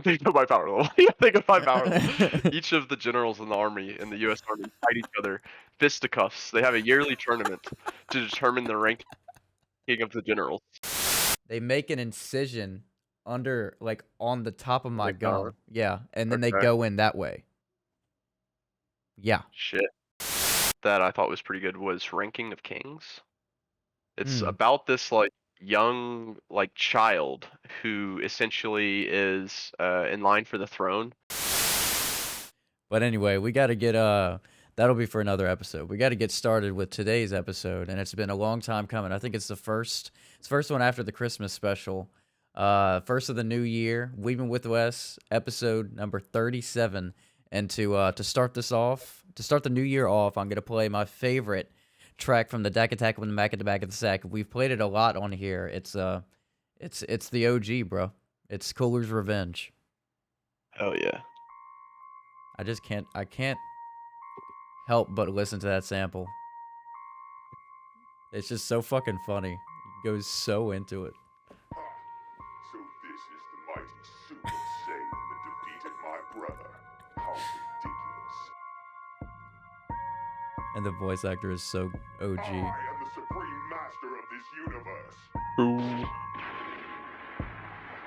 think of my power level. You gotta think of my power level. Each of the generals in the army, in the U.S. Army, fight each other fisticuffs. They have a yearly tournament to determine the ranking of the generals. They make an incision under, like, on the top of my Like, power. gum. Yeah, and then they Okay. go in that way. Yeah. Shit. That I thought was pretty good was Ranking of Kings. It's Hmm. about this like young like child who essentially is in line for the throne. But anyway, we got to get that'll be for another episode. We got to get started with today's episode, and it's been a long time coming. I think it's the first one after the Christmas special. First of the new year, Weebing with Wes, episode number 37. And to start this off, to start the new year off, I'm gonna play my favorite track from the Dak Attack with the Mac at the back of the sack. We've played it a lot on here. It's the OG, bro. It's Cooler's Revenge. Hell yeah. I can't help but listen to that sample. It's just so fucking funny. He goes so into it. So this is the mighty Super Saiyan that defeated my brother. How ridiculous. And the voice actor is so OG. I am the supreme master of this universe. Ooh.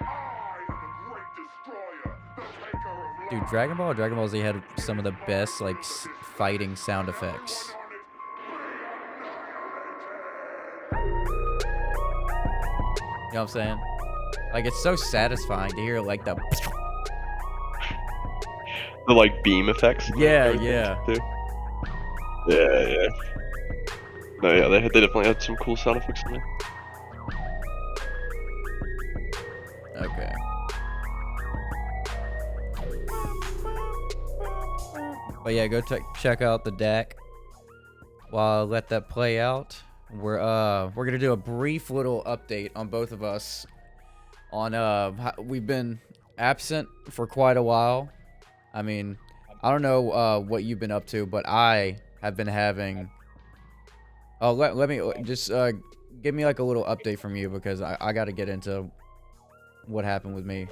I am the great destroyer, the taker of Dude, life. Dragon Ball Z had some of the best, like, fighting sound effects. You know what I'm saying? Like, it's so satisfying to hear, like, the... The like beam effects. Yeah, yeah. Too. Yeah. No, yeah, they definitely had some cool sound effects in there. Okay. But yeah, go check out the deck. While I let that play out, we're gonna do a brief little update on both of us. On we've been absent for quite a while. I mean, I don't know what you've been up to, but I have been having. Oh, let me just give me like a little update from you, because I got to get into what happened with me,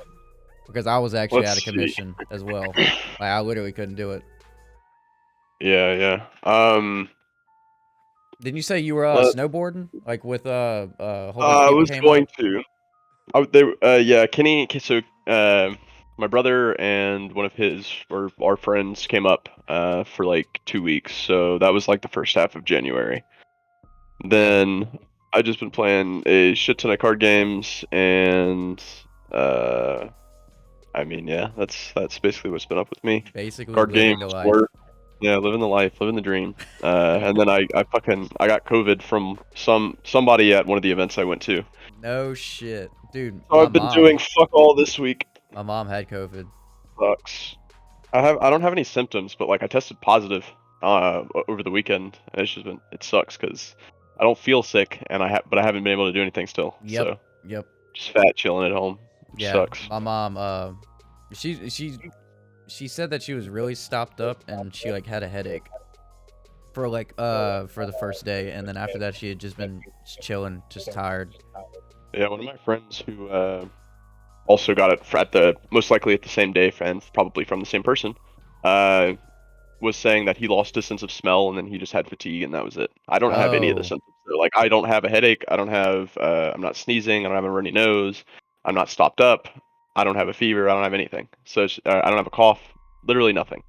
because I was actually out of commission as well. Like, I literally couldn't do it. Yeah. Didn't you say you were snowboarding, like with a whole bunch of I people was came going up? to. Yeah, Kenny. So, my brother and one of his or our friends came up for like 2 weeks. So that was like the first half of January. Then I've just been playing a shit ton of card games, and I mean, yeah, that's basically what's been up with me. Basically, Card living games, the life. work, yeah, living the life, living the dream. And then I got COVID from somebody at one of the events I went to. No shit, dude. So I've been doing fuck all this week. My mom had COVID. Sucks. I don't have any symptoms, but like I tested positive over the weekend. And it's just been, it sucks because I don't feel sick, and but I haven't been able to do anything still. Yep. So Yep. just fat chilling at home. Yeah. Sucks. My mom. She said that she was really stopped up, and she like had a headache for like for the first day, and then after that she had just been chilling, just tired. Yeah, one of my friends who also got it most likely at the same day, and probably from the same person, was saying that he lost his sense of smell, and then he just had fatigue, and that was it. I don't have any of the symptoms. So, like, I don't have a headache. I don't have. I'm not sneezing. I don't have a runny nose. I'm not stopped up. I don't have a fever. I don't have anything. So I don't have a cough. Literally nothing.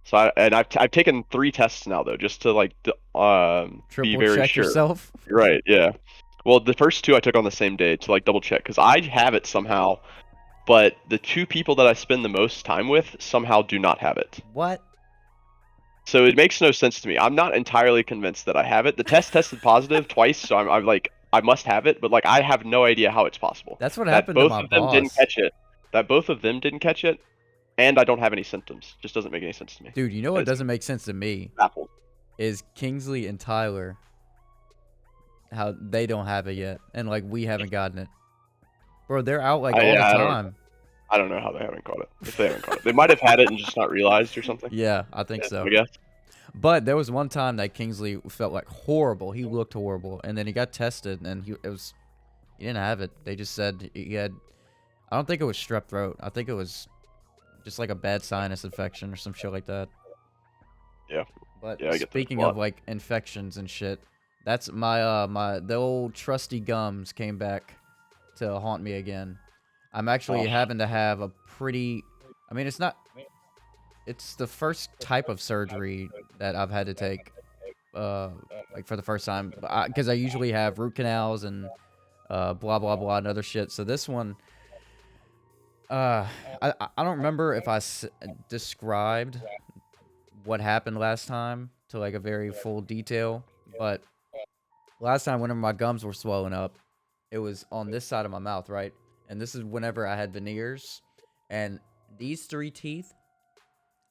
So I've taken 3 tests now though, just to like be very check sure. yourself. Right. Yeah. Well, the first 2 I took on the same day to like double check, because I have it somehow, but the 2 people that I spend the most time with somehow do not have it. What? So it makes no sense to me. I'm not entirely convinced that I have it. The test tested positive twice, so I'm like, I must have it, but like I have no idea how it's possible. That's what happened to my boss. Both of them didn't catch it. That both of them didn't catch it, and I don't have any symptoms. Just doesn't make any sense to me. Dude, you know what doesn't make sense to me? Baffled. Is Kingsley and Tyler, how they don't have it yet, and like we haven't gotten it. Bro, they're out like all the time. I don't know how they haven't caught it. If they haven't caught it, they might have had it and just not realized or something. Yeah, I think so. I guess. But there was one time that Kingsley felt like horrible. He looked horrible, and then he got tested, and he didn't have it. They just said he had. I don't think it was strep throat. I think it was just like a bad sinus infection or some shit like that. Yeah. But Yeah, I get those a speaking lot. of like infections and shit, that's my the old trusty gums came back to haunt me again. I'm actually Oh. having to have a pretty, I mean, it's the first type of surgery that I've had to take like for the first time, because I usually have root canals and blah blah blah and other shit. So this one, I don't remember if I described what happened last time to like a very full detail, but last time whenever my gums were swelling up, it was on this side of my mouth, right? And this is whenever I had veneers, and these 3 teeth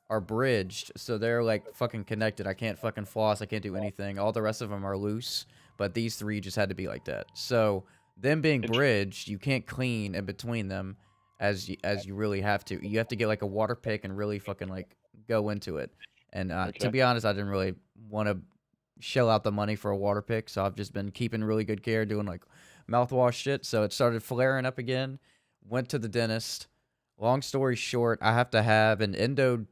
are bridged, so they're like fucking connected. I can't fucking floss, I can't do anything. All the rest of them are loose, but these 3 just had to be like that. So them being bridged, you can't clean in between them as you really have to. You have to get like a water pick and really fucking like go into it. And to Okay. be honest, I didn't really want to shell out the money for a water pick, so I've just been keeping really good care, doing like mouthwash shit. So it started flaring up again. Went to the dentist. Long story short, I have to have an endodontic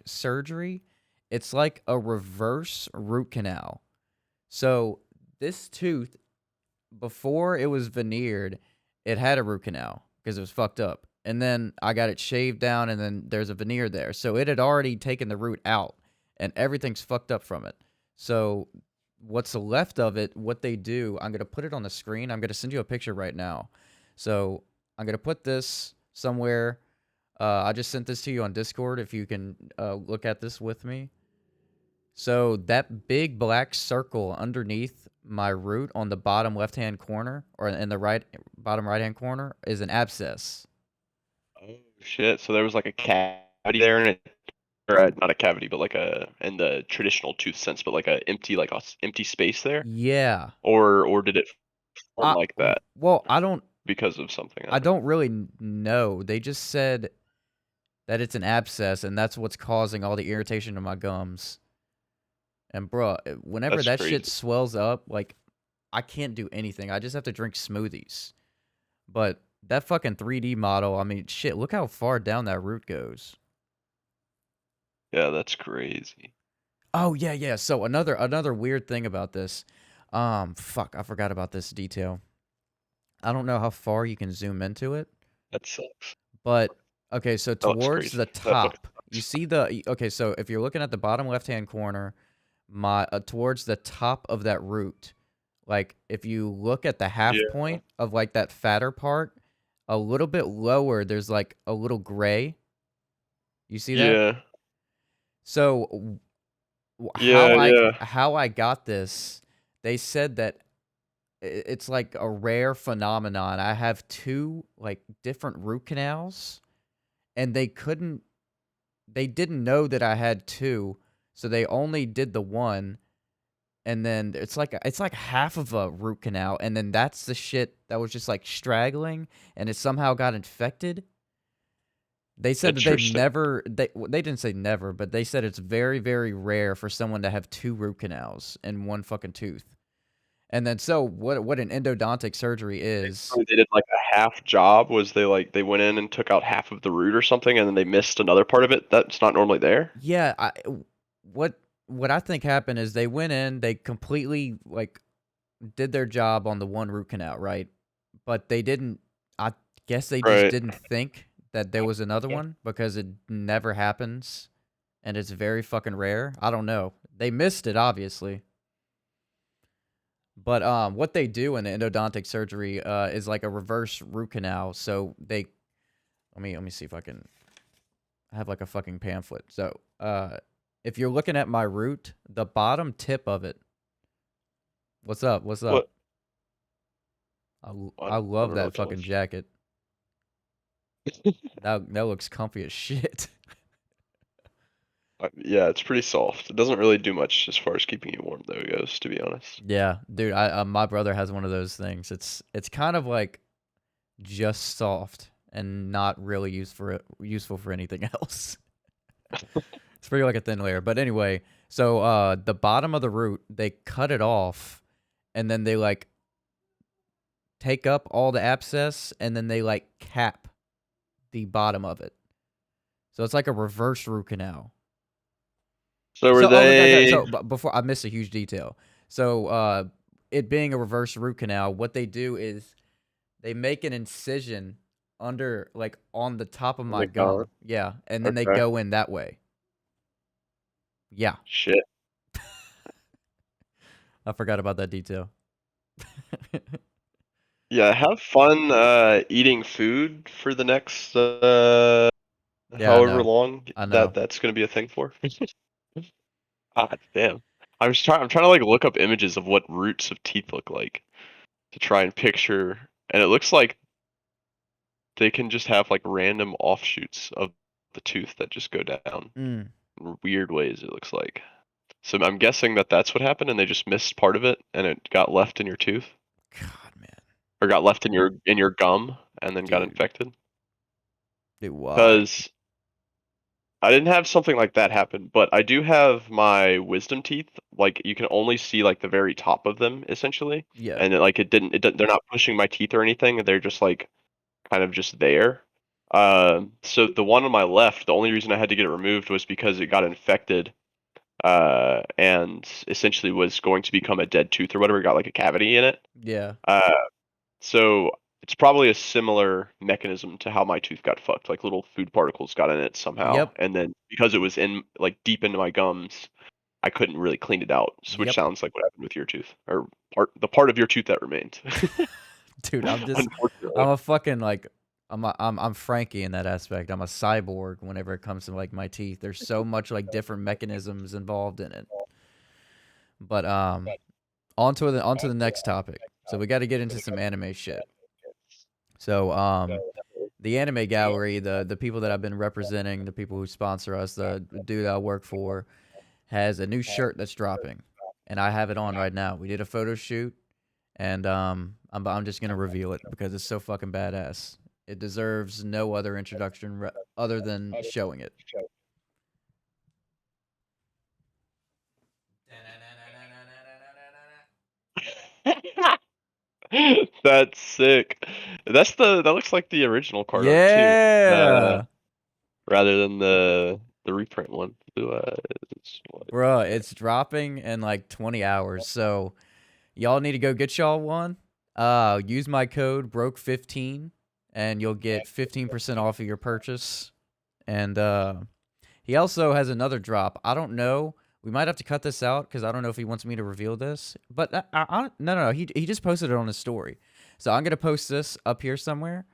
surgery. It's like a reverse root canal. So this tooth, before it was veneered, it had a root canal because it was fucked up. And then I got it shaved down, and then there's a veneer there. So it had already taken the root out, and everything's fucked up from it. So what's left of it, what they do, I'm going to put it on the screen. I'm going to send you a picture right now. So I'm going to put this somewhere. I just sent this to you on Discord if you can look at this with me. So that big black circle underneath my root on the bottom left-hand corner, or in the bottom right-hand corner, is an abscess. Oh shit! So there was like a cavity there, and or not a cavity, but like a in the traditional tooth sense, but like a empty empty space there, Yeah. or did it form like that Well, because of something? I don't really know. They just said that it's an abscess, and that's what's causing all the irritation in my gums. And bruh, whenever That's that crazy. shit swells up, like, I can't do anything. I just have to drink smoothies. But that fucking 3D model, I mean, shit, look how far down that root goes. Yeah, that's crazy. Oh, yeah, yeah. So another weird thing about this, fuck, I forgot about this detail. I don't know how far you can zoom into it, That sucks. but okay, so That looks towards crazy. the That fucking top, you see okay, so if you're looking at the bottom left-hand corner, towards the top of that root, like if you look at the half Yeah. point of like that fatter part, a little bit lower, there's like a little gray. You see that? Yeah. So Yeah. Yeah. how I got this, they said that it's like a rare phenomenon. I have 2 like different root canals, and they didn't know that I had 2, so they only did the one. And then it's like half of a root canal, and then that's the shit that was just like straggling, and it somehow got infected. They said that Interesting. they didn't say never, but they said it's very, very rare for someone to have 2 root canals in one fucking tooth. And then so what an endodontic surgery is. They did like a half job. Was they went in and took out half of the root or something, and then they missed another part of it that's not normally there? Yeah, what what I think happened is they went in, they completely like did their job on the one root canal, right? But they didn't. I guess they just Right. didn't think that there was another one because it never happens, and it's very fucking rare. I don't know. They missed it, obviously. But what they do in the endodontic surgery is like a reverse root canal. So they let me see if I can. I have like a fucking pamphlet. So if you're looking at my root, the bottom tip of it. What's up? What's up? What? I I love don't know that what to fucking look. jacket. That looks comfy as shit. Yeah, it's pretty soft. It doesn't really do much as far as keeping you warm, though, goes, to be honest. Yeah, dude. I my brother has one of those things. It's kind of like just soft and not really useful for anything else. It's pretty like a thin layer. But anyway, so the bottom of the root, they cut it off, and then they like take up all the abscess, and then they like cap the bottom of it. So it's like a reverse root canal. So were they? So before I missed a huge detail. So it being a reverse root canal, what they do is they make an incision under, like, on the top of my gum. Yeah, and then they Okay. go in that way. Yeah, Shit. I forgot about that detail. Yeah, have fun eating food for the next Yeah, I however know. long I know. that's gonna be a thing for. God damn. I'm trying to like look up images of what roots of teeth look like to try and picture, and it looks like they can just have like random offshoots of the tooth that just go down Mm. in weird ways, it looks like. So I'm guessing that that's what happened and they just missed part of it and it got left in your tooth God, man. or got left in your gum and then got Dude. infected. Dude, why? Cuz I didn't have something like that happen, but I do have my wisdom teeth. Like you can only see like the very top of them essentially, Yeah. and they're not pushing my teeth or anything. They're just like kind of just there. So the one on my left, the only reason I had to get it removed was because it got infected, and essentially was going to become a dead tooth or whatever. It got like a cavity in it. Yeah. Uh, so it's probably a similar mechanism to how my tooth got fucked. Like little food particles got in it somehow, Yep. and then because it was in like deep into my gums, I couldn't really clean it out. Which Yep. sounds like what happened with your tooth, or the part of your tooth that remained. Dude, I'm Unfortunately. a fucking, like, I'm Frankie in that aspect. I'm a cyborg whenever it comes to, like, my teeth. There's so much, like, different mechanisms involved in it. But on to the next topic. So we got to get into some anime shit. So the anime gallery, the people that I've been representing, the people who sponsor us, the dude I work for, has a new shirt that's dropping, and I have it on right now. We did a photo shoot, and I'm just gonna reveal it because it's so fucking badass. It deserves no other introduction other than showing it. That's sick. That looks like the original card art too. Yeah, Rather than the reprint one. What? bruh, it's dropping in like 20 hours, so y'all need to go get y'all one. Use my code broke15 and you'll get 15% off of your purchase. And he also has another drop. I don't know. We might have to cut this out because I don't know if he wants me to reveal this. But no. He just posted it on his story, so I'm gonna post this up here somewhere.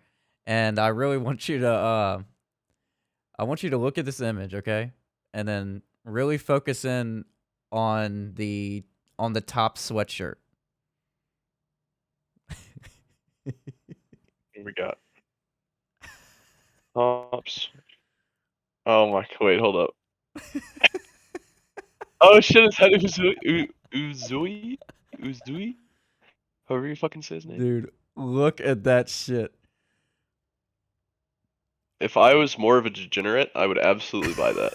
And I really want you to look at this image, okay? And then really focus in on the top sweatshirt. What we got? Tops. Oh my, wait, hold up. Oh shit, his head is Uzui? However you fucking say his name. Dude, look at that shit. If I was more of a degenerate, I would absolutely buy that.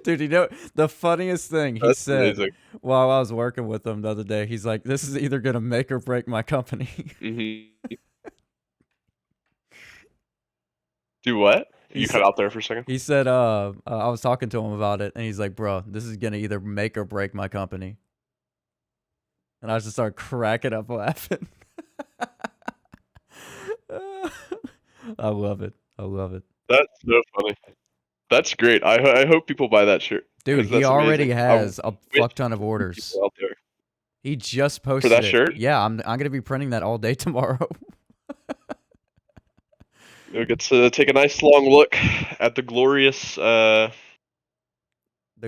Dude, you know, the funniest thing he That's said amazing. while I was working with him the other day, he's like, this is either going to make or break my company. Mm-hmm. Do what? You cut out there for a second? He said, I was talking to him about it, and he's like, bro, this is going to either make or break my company. And I just started cracking up laughing. I love it. I love it. That's so funny. That's great. I hope people buy that shirt. Dude, he already has a fuck ton of orders. Out there. He just posted For that it. shirt? Yeah, I'm gonna be printing that all day tomorrow. You'll get to take a nice long look at the glorious the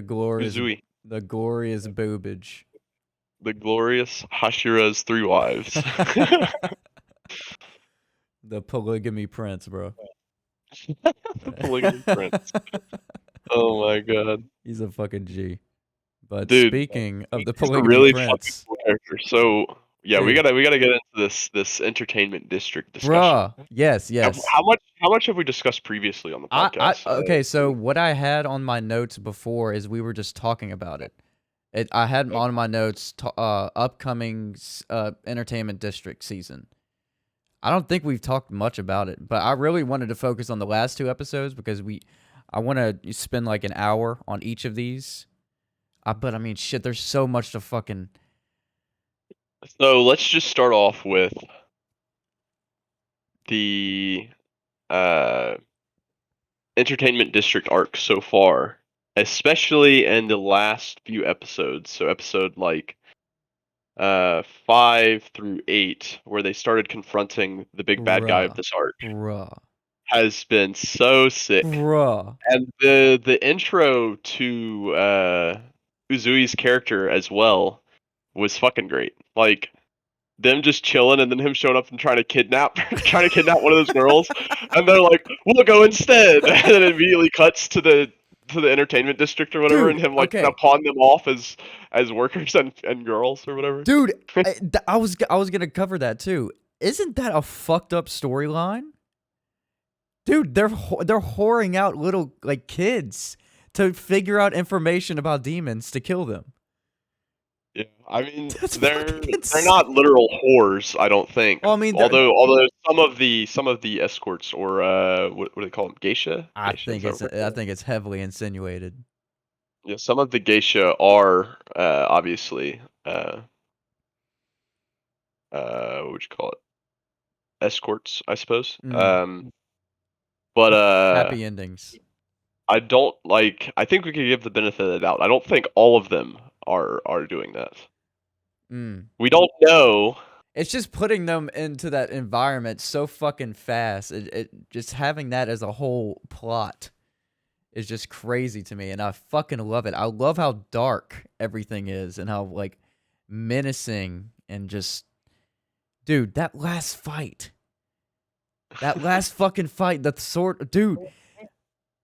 glorious boobage. The glorious Hashira's 3 wives. The polygamy prince, bro. The polygamy prince. Oh my god. He's a fucking G. But Dude, speaking of the he's a polygamy really prince, fucking cool character. So yeah, we dude. gotta get into this entertainment district discussion. Bruh, yes. How much have we discussed previously on the podcast? Okay, so what I had on my notes before is we were just talking about it. I had on my notes upcoming entertainment district season. I don't think we've talked much about it, but I really wanted to focus on the last 2 episodes because I want to spend like an hour on each of these. But I mean, shit, there's so much to fucking. So let's just start off with the uh, entertainment district arc so far, especially in the last few episodes. So episode like 5 through 8, where they started confronting the big bad guy of Bruh. this arc, Bruh. has been so sick. Bruh. And the intro to Uzui's character as well was fucking great. Like them just chilling and then him showing up and trying to kidnap one of those girls, and they're like, "We'll go instead," and then it immediately cuts to the entertainment district or whatever, and Dude, him like trying okay. to pawn them off as workers and girls or whatever. Dude, I was gonna cover that too. Isn't that a fucked up storyline? Dude, they're whoring out little like kids to figure out information about demons to kill them. Yeah, I mean That's they're fucking not literal whores, I don't think. Well, I mean, Although some of the escorts or what do they call them, geisha? I Geisha, is think that it's what they're called? heavily insinuated. Yeah, some of the geisha are obviously what would you call it? Escorts, I suppose. But Happy endings. I don't like. I think we could give the benefit of the doubt. I don't think all of them are doing that. Mm. We don't know. It's just putting them into that environment so fucking fast. It just having that as a whole plot is just crazy to me, and I fucking love it. I love how dark everything is and how like menacing and just, dude, that last fight, that last fucking fight, the sword, dude.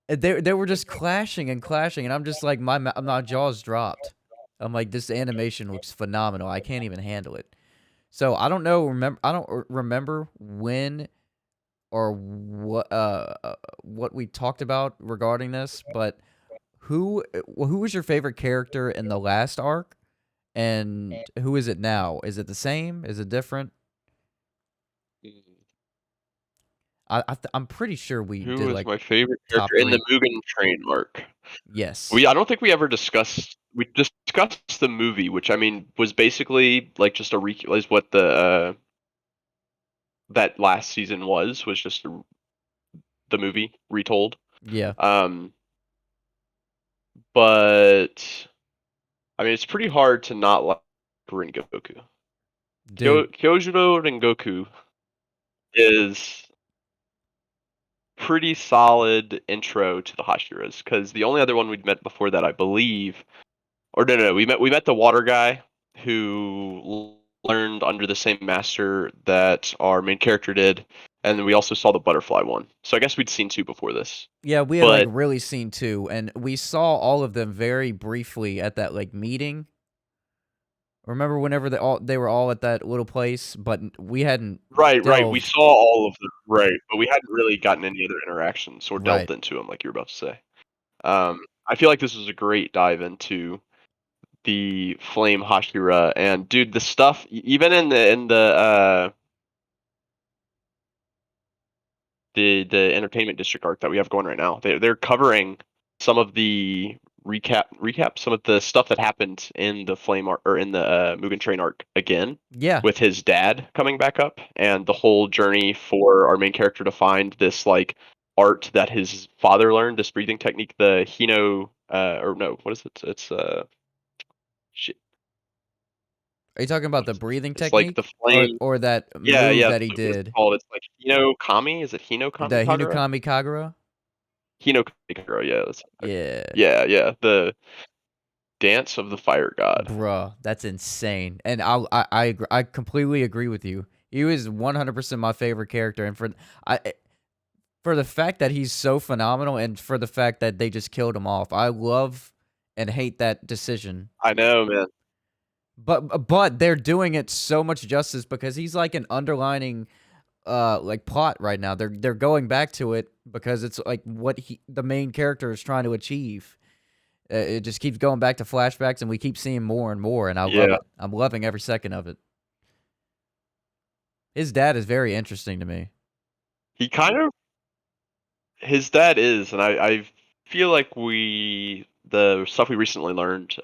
They were just clashing and clashing, and I'm just like my jaws dropped. I'm like, this animation looks phenomenal. I can't even handle it. So I don't know. I don't remember when or what we talked about regarding this, but who was your favorite character in the last arc, and who is it now? Is it the same? Is it different? I'm pretty sure we Who did was like my favorite top character in the 3. Mugen Train arc? Yes. I don't think we ever discussed. We discussed the movie, which I mean was basically like just a is what the that last season was just the movie retold. Yeah. But I mean, it's pretty hard to not like Rengoku. Dude. Kyojuro Rengoku is pretty solid intro to the Hashiras, because the only other one we'd met before that, I believe, or no, we met the water guy who learned under the same master that our main character did, and then we also saw the butterfly one. So I guess we'd seen 2 before this. Yeah, we had like But really seen 2, and we saw all of them very briefly at that like meeting. Remember whenever they were all at that little place, but we hadn't right, we delved. saw all of them, right, but we hadn't really gotten any other interactions or Right. delved into them like you were about to say. I feel like this was a great dive into the Flame Hashira, and dude, the stuff even in the entertainment district arc that we have going right now, they're covering some of the recap some of the stuff that happened in the Flame arc or in the Mugen Train arc again. Yeah. With his dad coming back up, and the whole journey for our main character to find this like art that his father learned, this breathing technique, the Hino or no, what is it? It's shit. Are you talking about the breathing It's like technique, the flame. or that Yeah, move yeah. that he What is it did? called? It's like Hino Kami. Is it Hino Kami The Kagura? Hinukami Kagura? Hino Kami Kagura. Yeah, that's Yeah. yeah, yeah. The dance of the fire god. Bruh, that's insane. And I completely agree with you. He was 100% my favorite character, and for the fact that he's so phenomenal, and for the fact that they just killed him off, I love and hate that decision. I know, man. But they're doing it so much justice because he's like an underlining like plot right now. They're going back to it because it's like what the main character is trying to achieve. It just keeps going back to flashbacks, and we keep seeing more and more, and I love Yeah. it. I'm loving every second of it. His dad is very interesting to me. He kind of his dad is, and I feel like the stuff we recently learned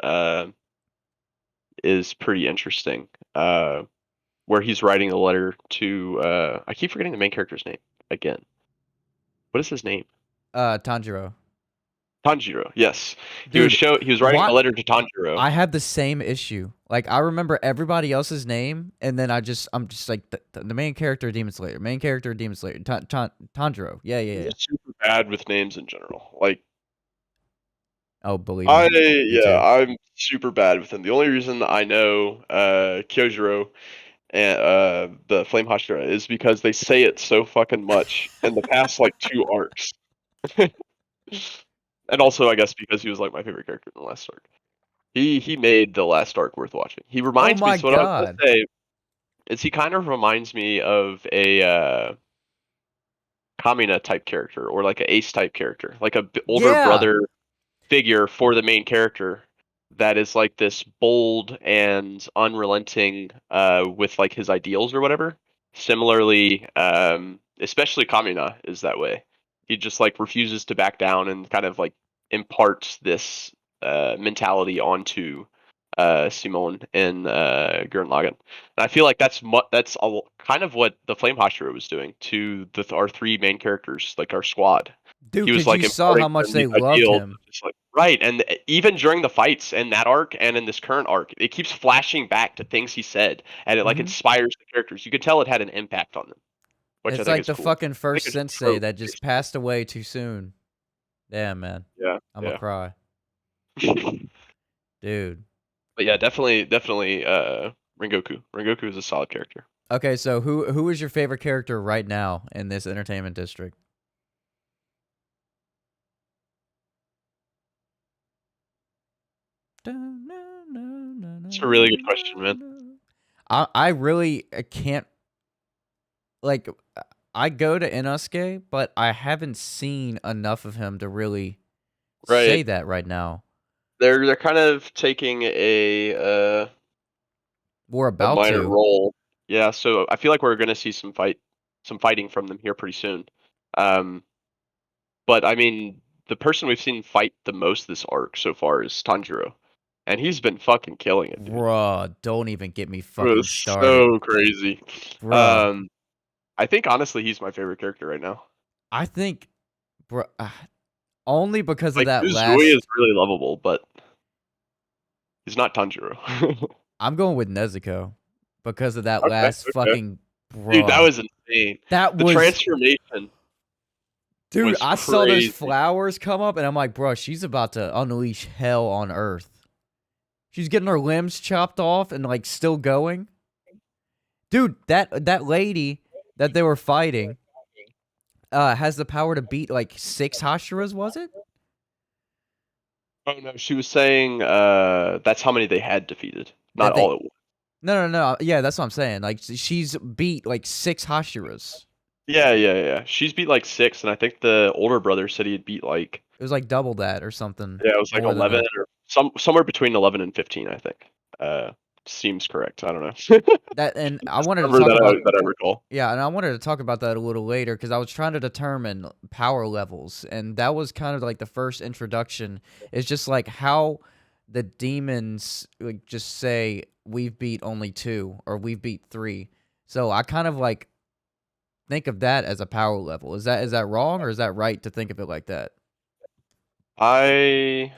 is pretty interesting. Where he's writing a letter to I keep forgetting the main character's name again. What is his name? Tanjiro. Tanjiro. Yes, Dude, he was writing a what? letter to Tanjiro. I had the same issue. Like I remember everybody else's name, and then I'm just like the main character, Demon Slayer. Main character, Demon Slayer. Tanjiro. Yeah. I'm just super bad with names in general. Like Oh, believe me, me too. I'm super bad with them. The only reason I know Kyojiro and the Flame Hashira is because they say it so fucking much in the past like 2 arcs. And also I guess because he was like my favorite character in the last arc. He made the last arc worth watching. He Oh reminds me my so what I was god. gonna say is he kind of reminds me of a Kamina type character or like an Ace type character, like a older Yeah. brother figure for the main character that is like this bold and unrelenting with like his ideals or whatever. Similarly, especially Kamina is that way. He just like refuses to back down and kind of like imparts this mentality onto Simone and Gurren Lagann. And I feel like that's kind of what the Flame Hashira was doing to our 3 main characters, like our squad. Dude, He was because you like saw imparting how much them they these loved ideals, him. just like right, and even during the fights in that arc and in this current arc, it keeps flashing back to things he said, and it like Hmm. inspires the characters. You can tell it had an impact on them, which I It's think like is the cool. fucking I think first it's a sensei trope, that just basically. passed away too soon. Damn, man. Yeah, I'm gonna yeah. cry. Dude. But yeah, definitely, Rengoku. Rengoku is a solid character. Okay, so who is your favorite character right now in this entertainment district? It's a really good question, man. I really can't like I go to Inosuke, but I haven't seen enough of him to really say Right. that right now. They're kind of taking We're a about minor to. role. Yeah, so I feel like we're gonna see some fighting from them here pretty soon. Um, but I mean, the person we've seen fight the most this arc so far is Tanjiro, and he's been fucking killing it, dude. Bruh, don't even get me It fucking was started. so crazy. Bruh. Um, I think honestly he's my favorite character right now. I think bruh, only because of Like that Uzui is last really lovable, but he's not Tanjiro. I'm going with Nezuko because of that Okay, last okay. fucking Dude, that bruh. was insane. That The was transformation dude, was I saw those crazy. flowers come up and I'm like, bruh, she's about to unleash hell on earth. She's getting her limbs chopped off and like still going. Dude, that lady that they were fighting has the power to beat like 6 Hashiras, was it? Oh no, she was saying that's how many they had defeated, not That all they at once. No. Yeah, that's what I'm saying. Like she's beat like 6 Hashiras. Yeah. She's beat like 6, and I think the older brother said he had beat like It was like double that or something yeah, it was like more than 11 that. or somewhere between 11 and 15, I think. Seems correct. I don't know. That and I Just wanted to number talk about that I recall. yeah, and I wanted to talk about that a little later because I was trying to determine power levels, and that was kind of like the first introduction. It's just like how the demons like just say we've beat only 2 or we've beat 3. So I kind of like think of that as a power level. Is that wrong or is that right to think of it like that? I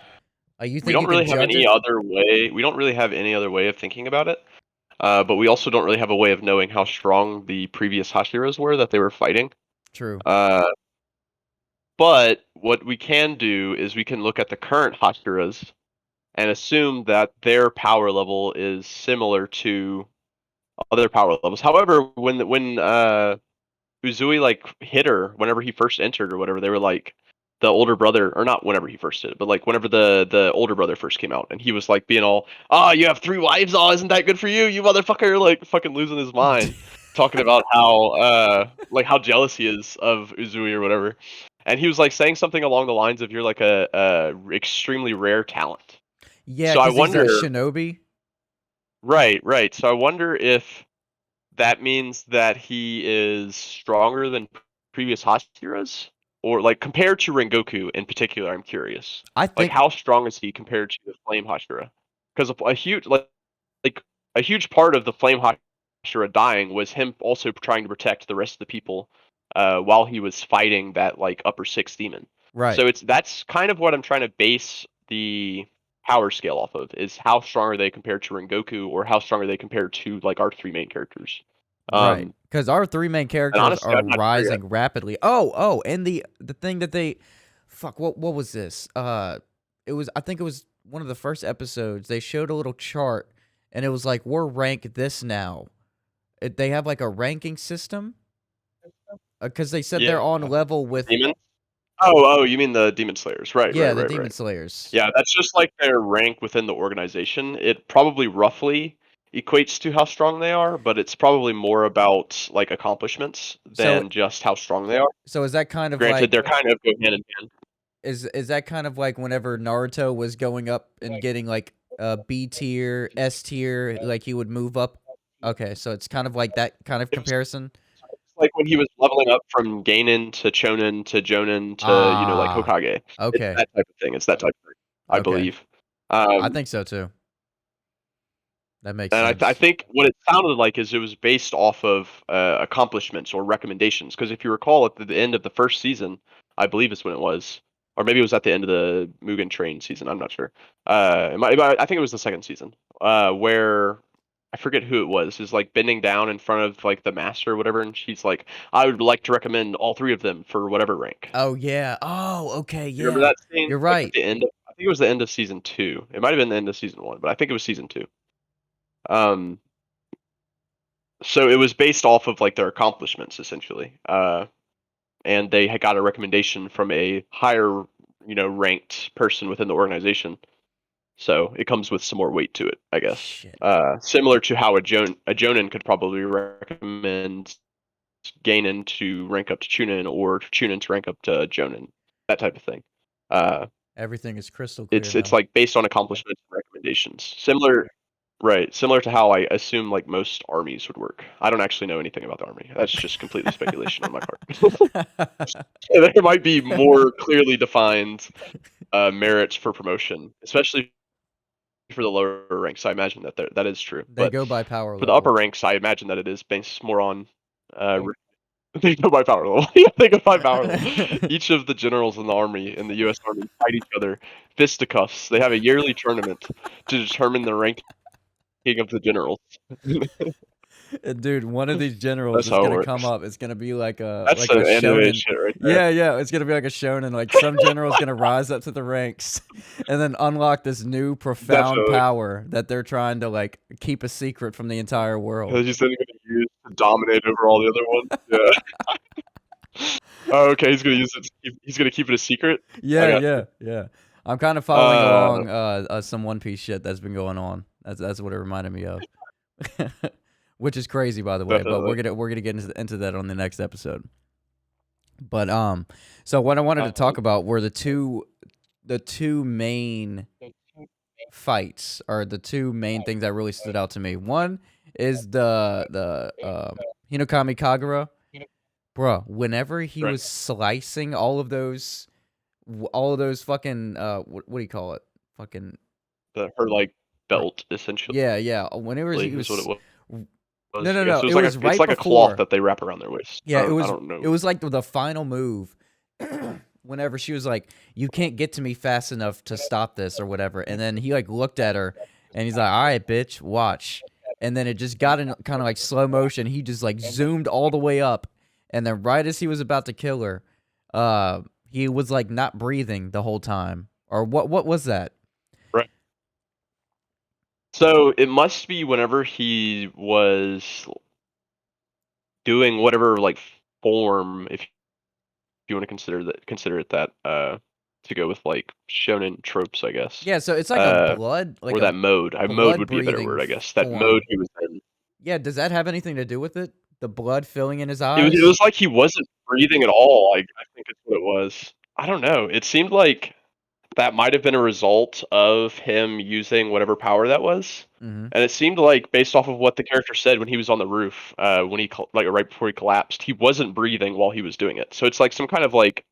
Like you we think don't you can really have judge any it? other way. We don't really have any other way of thinking about it. But we also don't really have a way of knowing how strong the previous Hashiras were that they were fighting. True. Uh, but what we can do is we can look at the current Hashiras and assume that their power level is similar to other power levels. However, when Uzui like hit her whenever he first entered or whatever, they were like the older brother, or not whenever he first did it, but like whenever the older brother first came out, and he was like being all, "Oh, you have 3 wives. Oh, isn't that good for you, you motherfucker?" Like fucking losing his mind, talking about how like how jealous he is of Uzui or whatever, and he was like saying something along the lines of, "You're like a extremely rare talent." Yeah, So I cuz he's a wonder, shinobi. right. So I wonder if that means that he is stronger than previous Hashiras? Or, like, compared to Rengoku in particular, I'm curious. I Like, think how strong is he compared to the Flame Hashira? Because a huge, like, a huge part of the Flame Hashira dying was him also trying to protect the rest of the people while he was fighting that, like, upper six demon. right, So that's kind of what I'm trying to base the power scale off of, is how strong are they compared to Rengoku, or how strong are they compared to, like, our three main characters. right. Because our three main And characters honestly, are I'm not sure yet. rising rapidly. Oh, and the thing that they, fuck, what was this? It was, I think it was one of the first episodes. They showed a little chart, and it was like, we're ranked this now. They have like a ranking system because they said they're Yeah. on level with, Demons? Oh, you mean the Demon Slayers. Right, yeah, right, the right, Demon right. Slayers. Yeah, that's just like their rank within the organization. It probably roughly equates to how strong they are, but it's probably more about like accomplishments So than just how strong they are. so is that kind of Granted, like, they're kind of go hand in hand. is that kind of like whenever Naruto was going up and getting like B tier, S tier, like he would move up? Okay, so it's kind of like that kind of It's comparison. like when he was leveling up from Geinin to Chonin to Jonin to, like Ah, Hokage. It's okay, that type of thing. It's that type of thing, I okay. believe. I Um, think so too. That makes And I sense. think what it sounded like is it was based off of accomplishments or recommendations. Because if you recall, at the end of the first season, I believe is when it was, or maybe it was at the end of the Mugen Train season. I'm not sure. I think it was the second season, where I forget who it was. Is like bending down in front of like the master or whatever, and she's like, "I would like to recommend all three of them for whatever rank." Oh yeah. Oh, okay, You remember yeah. that scene? You're Like at right. the end of, I think it was the end of season two. It might have been the end of season one, but I think it was season two. Um, So it was based off of like their accomplishments essentially, and they had got a recommendation from a higher, ranked person within the organization. So it comes with some more weight to it, I guess. Shit. Similar to how a Jonin could probably recommend Gainin to rank up to Chunin, or Chunin to rank up to Jonin, that type of thing. Uh, Everything is crystal clear it's now. like based on accomplishments and recommendations. Right, similar to how I assume like most armies would work. I don't actually know anything about the army. That's just completely speculation on my part. There might be more clearly defined merits for promotion, especially for the lower ranks. I imagine that that is true, They but go by power for the upper level. ranks, I imagine that it is based more on. They go by power level. Yeah, they go by power level. Each of the generals in the army, in the U.S. Army, fight each other fisticuffs. They have a yearly tournament to determine the ranking of the generals. Dude, one of these generals That's is how it gonna come works. up. It's gonna be like a That's some anime shonen. shit right there. Yeah, yeah. It's gonna be like a shonen. Like some general's gonna rise up to the ranks, and then unlock this new profound Definitely. power that they're trying to like keep a secret from the entire world. He's then gonna use to dominate over all the other ones. Yeah. Oh, okay. He's gonna use it. He's gonna keep it a secret. I Yeah, got yeah, you. yeah. I'm kind of following along some One Piece shit that's been going on. That's what it reminded me of. Which is crazy, by the way. But Definitely. we're gonna get into that on the next episode. But so what I wanted to talk about were the two main fights, or the two main things that really stood out to me. One is the Hinokami Kagura, bruh. Whenever he Right. was slicing all of those fucking what do you call it? Fucking Her like or, belt essentially yeah. Whenever he is what it was, was. no, I guess no. it was It like was it's right like a cloth before. that they wrap around their waist. Yeah, it I was don't know. it was like the final move. Whenever she was like, "You can't get to me fast enough to stop this," or whatever, and then he like looked at her, and he's like, "All right, bitch, watch." And then it just got in kind of like slow motion. He just like zoomed all the way up, and then right as he was about to kill her, he was like not breathing the whole time. Or what was that? Right. So it must be whenever he was doing whatever like form, if you want to consider it that, to go with like shonen tropes, I guess. Yeah, so it's like a Uh, blood, like or a that mode. Mode blood would be a better breathing word, I guess. That mode form. he was in. Yeah, does that have anything to do with it? The blood filling in his It eyes? was like he wasn't breathing at all. I think it's what it was. I don't know. It seemed like that might have been a result of him using whatever power that was. Mm-hmm. And it seemed like, based off of what the character said when he was on the roof, when he like right before he collapsed, he wasn't breathing while he was doing it. So it's like some kind of like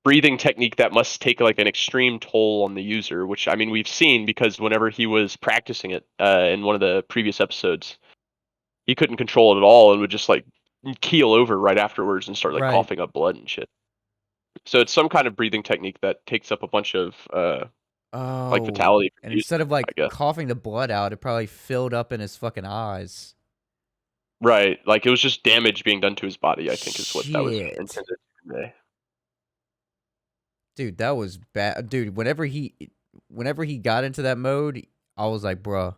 breathing technique that must take like an extreme toll on the user. Which I mean, we've seen because whenever he was practicing it in one of the previous episodes, he couldn't control it at all and would just like keel over right afterwards and start like Right. coughing up blood and shit. So it's some kind of breathing technique that takes up a bunch of like Oh, vitality from and using, instead of I like guess. coughing the blood out, it probably filled up in his fucking eyes. Right, like it was just damage being done to his body, I think is what that was Shit. intended to convey. Dude, that was bad. Dude, whenever he got into that mode, I was like, bruh,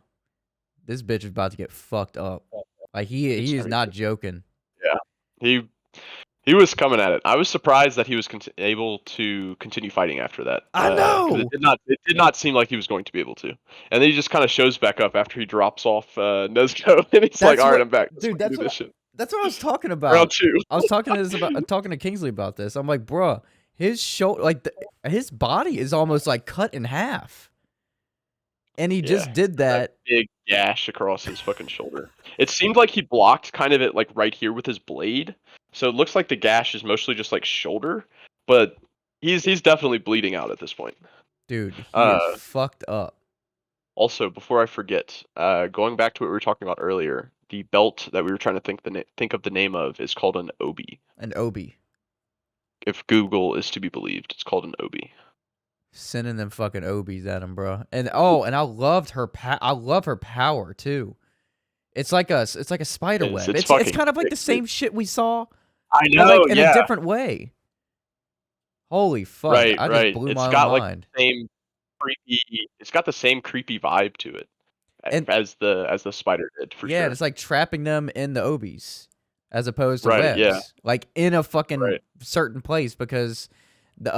this bitch is about to get fucked up. Like It's he is not crazy. joking. Yeah, he was coming at it. I was surprised that he was able to continue fighting after that, I because know. it did not seem like he was going to be able to. And then he just kind of shows back up after he drops off Nezuko, and he's like, That's "All right, what, I'm back. Let's dude. fucking do this shit." That's what I was talking Round about. two. I was talking to Kingsley about this. I'm like, bruh, his shoulder, like his body is almost like cut in half, and he Yeah, just he's did got that that. big gash across his fucking shoulder. It seemed like he blocked kind of it like right here with his blade. So it looks like the gash is mostly just like shoulder, but he's definitely bleeding out at this point. Dude, he is Uh fucked up. Also, before I forget, going back to what we were talking about earlier, the belt that we were trying to think of the name of is called an obi. And Obi If Google is to be believed, it's called an obi. sending them fucking Obies at him, bro. And oh, and I loved her. I love her power too. It's like a spider web. It's It's fucking kind of like sick, the dude. same shit we saw, I but know, like in a yeah. different way. Holy fuck! Right, I just right. blew It's my own got like mind. the same it's got the same creepy vibe to it And as the spider did for yeah, sure. it's like trapping them in the Obies as opposed to Right, yeah, webs, like in a fucking right. certain place because the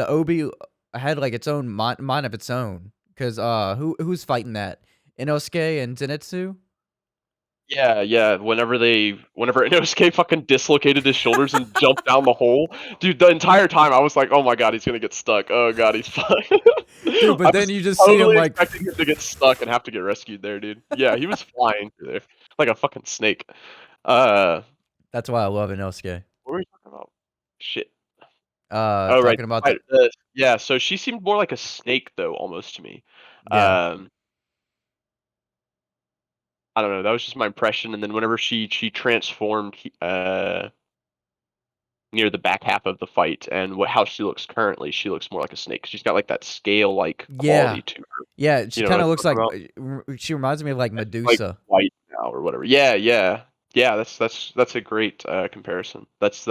Obi had like its own mind of its own. Because who's fighting that? Inosuke and Zenitsu. Yeah, yeah. Whenever Inosuke fucking dislocated his shoulders and jumped down the hole, dude, the entire time I was like, "Oh my god, he's gonna get stuck. Oh god, he's fucked." Dude, I but then was you just see him totally like expecting him to get stuck and have to get rescued there, dude. Yeah, he was flying through there like a fucking snake. Uh, that's why I love Inosuke. what were we talking about? Shit. Oh, right. Talking about the Yeah, so she seemed more like a snake though, almost to me. yeah. Um, I don't know. That was just my impression. And then whenever she transformed, near the back half of the fight and how she looks currently, she looks more like a snake. She's got like that scale like Yeah. quality to her. Yeah, she You know what kind I'm of looks talking like about? she reminds me of like Like Medusa. white now or whatever. Yeah, yeah. Yeah, that's a great comparison. That's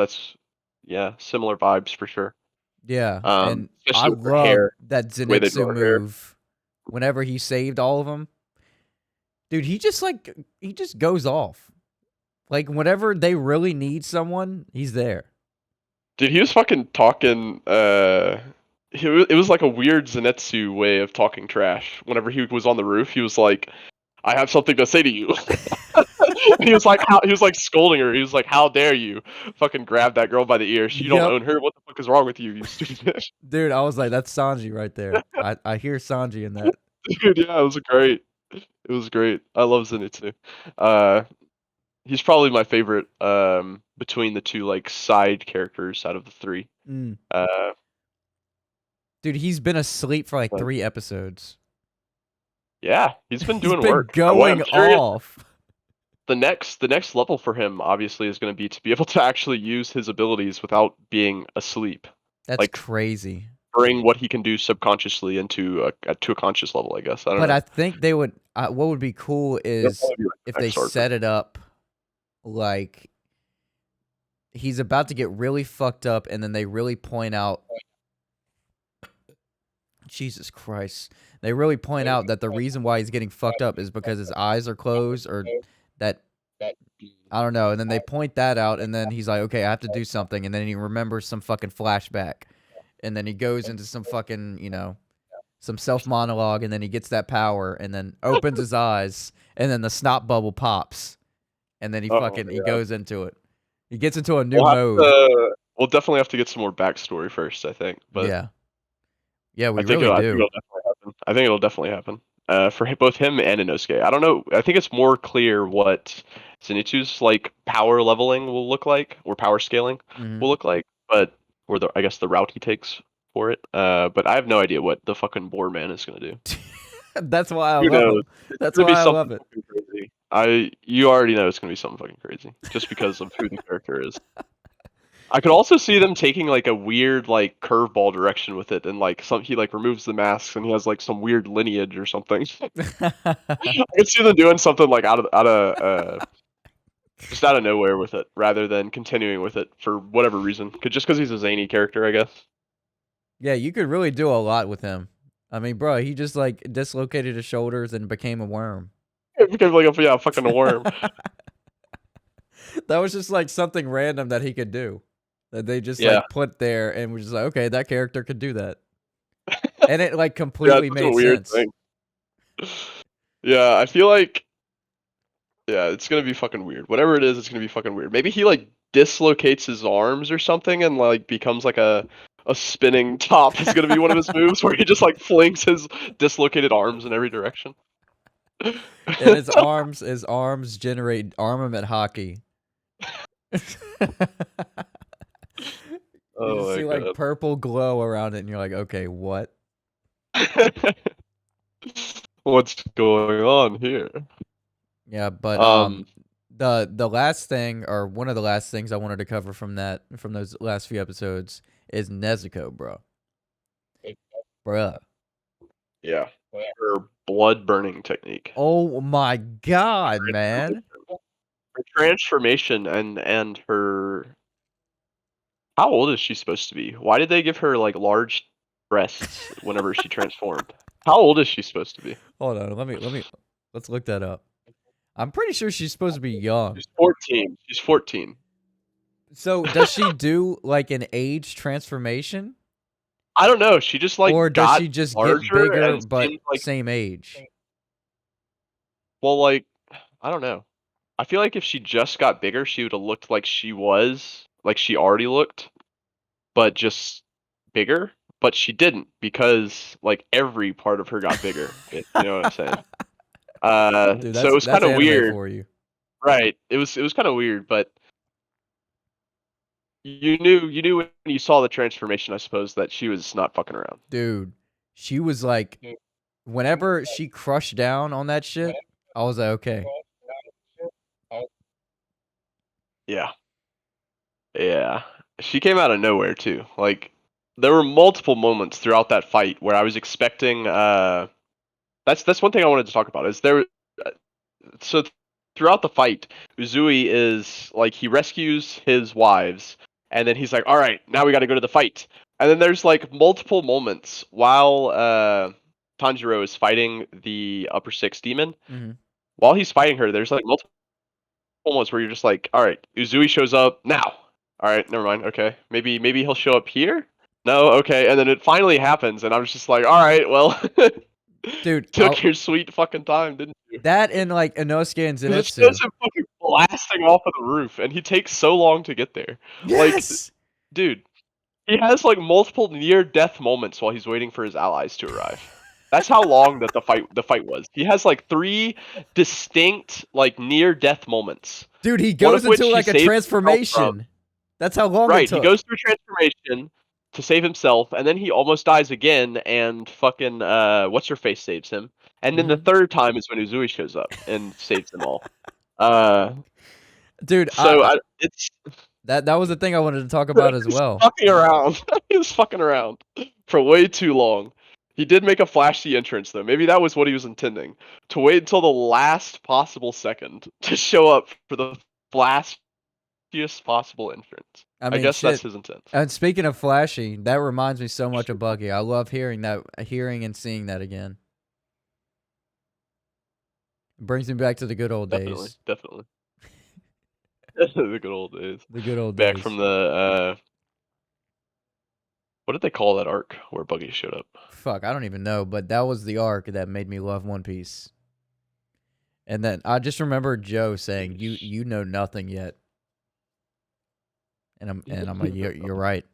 yeah, similar vibes for sure. Yeah, and I Especially with her love hair, that the way they draw Zenitsu her hair. move whenever he saved all of them. Dude, he just goes off. Like whenever they really need someone, he's there. Dude, he was fucking talking it was like a weird Zenitsu way of talking trash. Whenever he was on the roof, he was like, "I have something to say to you." He was like scolding her. He was like, "How dare you fucking grab that girl by the ear? You don't Yep. own her. What the fuck is wrong with you, you stupid bitch?" Dude, I was like, that's Sanji right there. I hear Sanji in that. Dude, yeah, it was great. It was great. I love Zenitsu. Uh, he's probably my favorite between the two like side characters out of the three. Mm. Uh, Dude, he's been asleep for like but 3 episodes. yeah, he's been He's doing been work. going I'm curious. off. The next level for him obviously is going to be able to actually use his abilities without being asleep. That's Like crazy. bring what he can do subconsciously into to a conscious level, I guess. I don't But know. I think they would what would be cool That'll is probably be like the if they next arc. set it up like he's about to get really fucked up and then they really point out Jesus Christ. They really point out that the reason why he's getting fucked up is because his eyes are closed or that I don't know. And then they point that out and then he's like, okay, I have to do something. And then he remembers some fucking flashback. And then he goes into some fucking, some self monologue and then he gets that power and then opens his eyes and then the snot bubble pops. And then he he goes into it. He gets into a new mode. We'll definitely have to get some more backstory first, I think. But Yeah. Yeah, we I think really I think do. it'll definitely happen. I think it'll definitely happen. For both him and Inosuke. I don't know. I think it's more clear what Zenitsu's like power leveling will look like, or power scaling Hmm. will look like, but or the I guess the route he takes for it. But I have no idea what the fucking boar man is gonna do. That's why I Who love knows? him. It's That's gonna be why I something love it. fucking crazy. You already know it's gonna be something fucking crazy, just because of who the character is. I could also see them taking like a weird like curveball direction with it, and like he like removes the masks and he has like some weird lineage or something. I could see them doing something like just out of nowhere with it, rather than continuing with it for whatever reason. Just because he's a zany character, I guess. Yeah, you could really do a lot with him. I mean, bro, he just like dislocated his shoulders and became a worm. It became like a fucking worm. That was just like something random that he could do. That they just Yeah, like put there and was just like, okay, that character could do that. And it like yeah, completely it's such a made weird sense. thing. Yeah, I feel like yeah, it's gonna be fucking weird. Whatever it is, it's gonna be fucking weird. Maybe he like dislocates his arms or something and like becomes like a spinning top is gonna be one of his moves where he just like flings his dislocated arms in every direction. And his arms generate armament hockey. You just Oh see my like god. purple glow around it and you're like, okay, what? What's going on here? Yeah, but Um, the last thing, or one of the last things I wanted to cover from those last few episodes is Nezuko, bro. Bruh. yeah, her blood burning technique. Oh my god, man. Her transformation and her. How old is she supposed to be? Why did they give her like large breasts whenever she transformed? How old is she supposed to be? Hold on, let's look that up. I'm pretty sure she's supposed to be young. She's 14. She's 14. So does she do like an age transformation? I don't know. She just like Or does got she just get larger bigger and but seemed like same age? well, like I don't know. I feel like if she just got bigger, she would have looked like she already looked, but just bigger. But she didn't because like every part of her got bigger. You know what I'm saying? Dude, So it was kind that's of anime weird, for you. right? It was kind of weird, but you knew when you saw the transformation, I suppose, that she was not fucking around. Dude, she was like, whenever she crushed down on that shit, I was like, okay. Yeah, yeah. She came out of nowhere too. Like there were multiple moments throughout that fight where I was expecting. That's one thing I wanted to talk about. Is there so throughout the fight, Uzui is like he rescues his wives, and then he's like, "All right, now we got to go to the fight." And then there's like multiple moments while Tanjiro is fighting the upper six demon. Hmm. While he's fighting her, there's like multiple moments where you're just like, "All right, Uzui shows up now." All right, never mind. Okay, maybe he'll show up here. No, okay, and then it finally happens, and I'm just like, "All right, well." Dude, Took your sweet fucking time, didn't you? that and like Inosuke and Because it shows Zenitsu. him fucking blasting off of the roof, and he takes so long to get there. Like, Yes! dude, he has like multiple near-death moments while he's waiting for his allies to arrive. That's how long that the fight was. He has like 3 distinct like near-death moments. Dude, he One goes of which into he like a saves himself from. transformation. That's how long it Right, he took. goes through transformation to save himself, and then he almost dies again, and fucking what's her face saves him. And then the Hmm. third time is when Uzui shows up and saves them all. Uh, Dude, so it's that was the thing I wanted to talk about as he's well. fucking around. He was fucking around for way too long. He did make a flashy entrance though. Maybe that was what he was intending. To wait until the last possible second to show up for the flashiest possible entrance. I I mean, guess that's shit. his intent. And speaking of flashy, that reminds me so much of Buggy. I love hearing and seeing that again. It brings me back to the good old Definitely, days. definitely. The good old days. The good old Back days. from the what did they call that arc where Buggy showed up? Fuck, I don't even know, but that was the arc that made me love One Piece. And then I just remember Joe saying, "You know nothing yet," and I'm like, "You're right."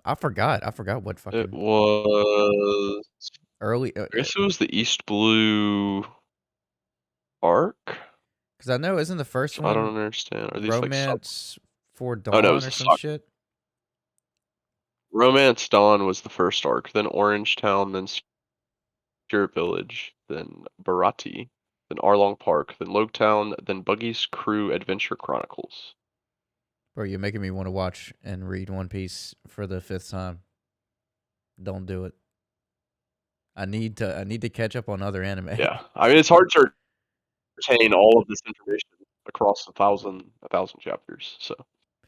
I forgot. I forgot what It fucking was. early. I guess it was the East Blue arc. Because I know, isn't the first I don't one understand. Are these like sub? Romance for Oh no, it Dawn was or the some Sock. shit? Romance Dawn was the first arc. Then Orange Town. Then Spirit Village. Then Barati. Then Arlong Park. Then Logetown. Then Buggy's Crew Adventure Chronicles. Bro, you're making me want to watch and read One Piece for the 5th time. Don't do it. I need to catch up on other anime. Yeah, I mean it's hard to retain all of this information across a thousand chapters. So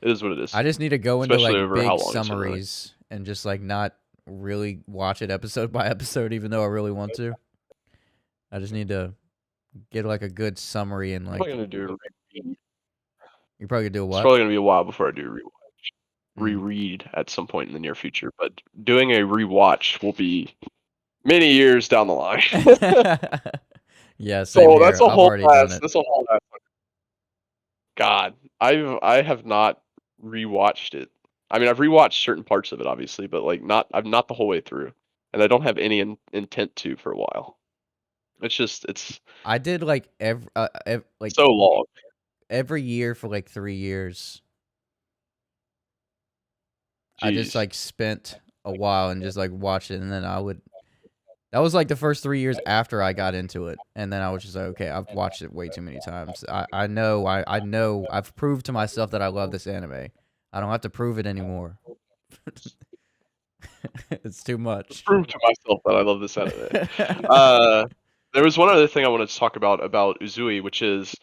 it is what it is, I just need to go into especially like over how big long it's been running. summaries and just like not really watch it episode by episode, even though I really want to. I just need to get like a good summary and I'm like probably gonna do a reread. you're probably gonna do It's what? probably gonna be a while before I do Mm. reread at some point in the near future, but doing a rewatch will be many years down the line. Yeah, same So here. I've already done it. that's a whole ass. God, I have not rewatched it. I mean, I've rewatched certain parts of it, obviously, but like I'm not the whole way through, and I don't have any intent to for a while. It's just it's I did like like so long. every year for like 3 years. I just Jeez. like spent a while and just like watched it, and then that was like the first 3 years after I got into it, and then I was just like, okay, I've watched it way too many times. I know I know I've proved to myself that I love this anime. I don't have to prove it anymore. It's too much. Prove to myself that I love this anime. Uh, there was one other thing I wanted to talk about Uzui, which is